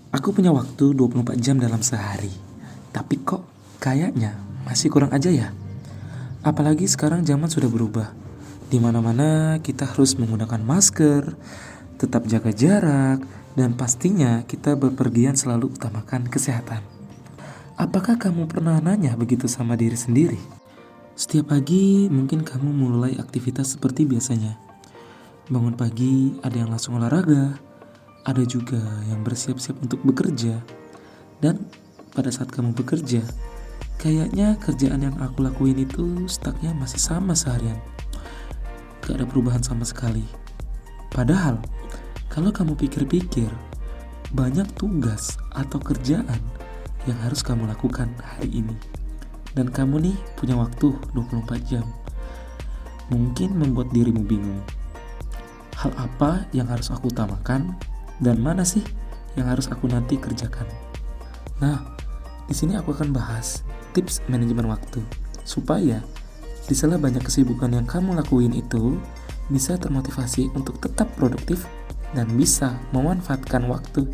Aku punya waktu 24 jam dalam sehari, tapi kok kayaknya masih kurang aja ya. Apalagi sekarang zaman sudah berubah. Di mana-mana kita harus menggunakan masker, tetap jaga jarak, dan pastinya kita berpergian selalu utamakan kesehatan. Apakah kamu pernah nanya begitu sama diri sendiri? Setiap pagi mungkin kamu mulai aktivitas seperti biasanya. Bangun pagi ada yang langsung olahraga, ada juga yang bersiap-siap untuk bekerja. Dan pada saat kamu bekerja, kayaknya kerjaan yang aku lakuin itu stucknya masih sama seharian. Gak ada perubahan sama sekali. Padahal, kalau kamu pikir-pikir, banyak tugas atau kerjaan yang harus kamu lakukan hari ini. Dan kamu nih punya waktu 24 jam. Mungkin membuat dirimu bingung. Hal apa yang harus aku utamakan dan mana sih yang harus aku nanti kerjakan? Nah, di sini aku akan bahas tips manajemen waktu supaya di sela banyak kesibukan yang kamu lakuin itu bisa termotivasi untuk tetap produktif dan bisa memanfaatkan waktu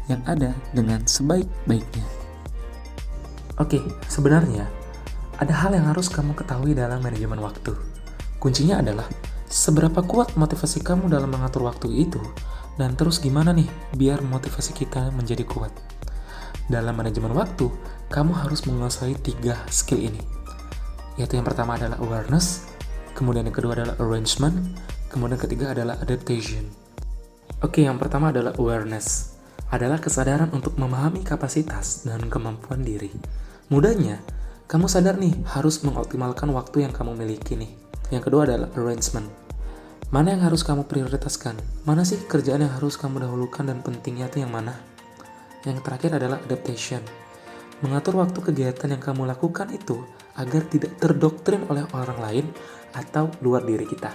yang ada dengan sebaik-baiknya. Oke, sebenarnya ada hal yang harus kamu ketahui dalam manajemen waktu. Kuncinya adalah seberapa kuat motivasi kamu dalam mengatur waktu itu, dan terus gimana nih biar motivasi kita menjadi kuat. Dalam manajemen waktu, kamu harus menguasai 3 skill ini. Yaitu yang pertama adalah awareness, kemudian yang kedua adalah arrangement, kemudian yang ketiga adalah adaptation. Oke, yang pertama adalah awareness. Adalah kesadaran untuk memahami kapasitas dan kemampuan diri. Mudahnya, kamu sadar nih harus mengoptimalkan waktu yang kamu miliki nih. Yang kedua adalah arrangement. Mana yang harus kamu prioritaskan? Mana sih kerjaan yang harus kamu dahulukan dan pentingnya itu yang mana? Yang terakhir adalah adaptation. Mengatur waktu kegiatan yang kamu lakukan itu agar tidak terdoktrin oleh orang lain atau luar diri kita.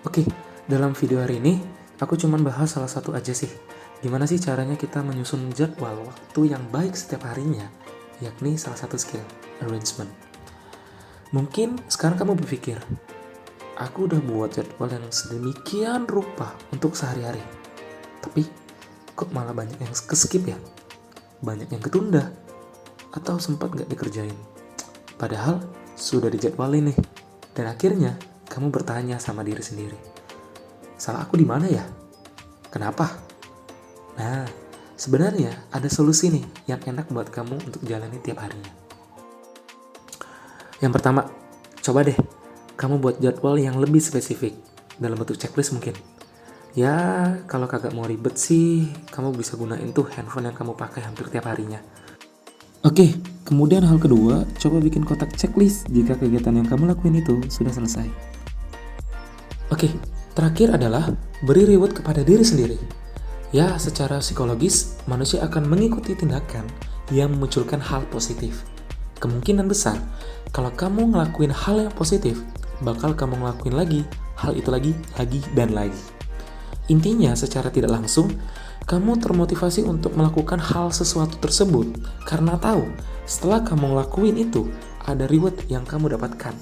Oke, dalam video hari ini aku cuma bahas salah satu aja sih. Gimana sih caranya kita menyusun jadwal waktu yang baik setiap harinya? Yakni salah satu skill, arrangement. Mungkin sekarang kamu berpikir, aku udah buat jadwal yang sedemikian rupa untuk sehari-hari. Tapi, kok malah banyak yang keskip ya? Banyak yang ketunda? Atau sempat gak dikerjain? Padahal, sudah dijadwalin nih. Dan akhirnya, kamu bertanya sama diri sendiri. Salah aku di mana ya? Kenapa? Nah, sebenarnya ada solusi nih yang enak buat kamu untuk jalani tiap harinya. Yang pertama, coba deh kamu buat jadwal yang lebih spesifik dalam bentuk checklist mungkin. Ya, kalau kagak mau ribet sih, kamu bisa gunain tuh handphone yang kamu pakai hampir tiap harinya. Oke, kemudian hal kedua, coba bikin kotak checklist jika kegiatan yang kamu lakuin itu sudah selesai. Oke, terakhir adalah beri reward kepada diri sendiri. Ya, secara psikologis, manusia akan mengikuti tindakan yang memunculkan hal positif. Kemungkinan besar, kalau kamu ngelakuin hal yang positif, bakal kamu ngelakuin lagi, hal itu lagi, dan lagi. Intinya, secara tidak langsung, kamu termotivasi untuk melakukan hal sesuatu tersebut karena tahu setelah kamu ngelakuin itu, ada reward yang kamu dapatkan.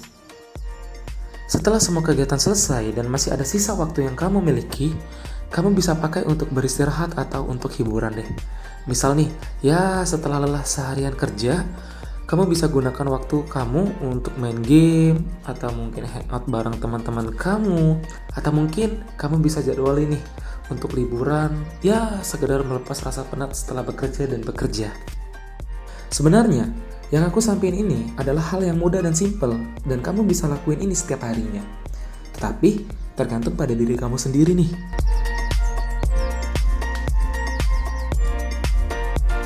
Setelah semua kegiatan selesai dan masih ada sisa waktu yang kamu miliki, kamu bisa pakai untuk beristirahat atau untuk hiburan deh. Misal nih, ya setelah lelah seharian kerja, kamu bisa gunakan waktu kamu untuk main game, atau mungkin hangout bareng teman-teman kamu, atau mungkin kamu bisa jadwalin nih untuk liburan, ya sekedar melepas rasa penat setelah bekerja dan bekerja. Sebenarnya, yang aku sampaikan ini adalah hal yang mudah dan simple, dan kamu bisa lakuin ini setiap harinya. Tetapi, tergantung pada diri kamu sendiri nih.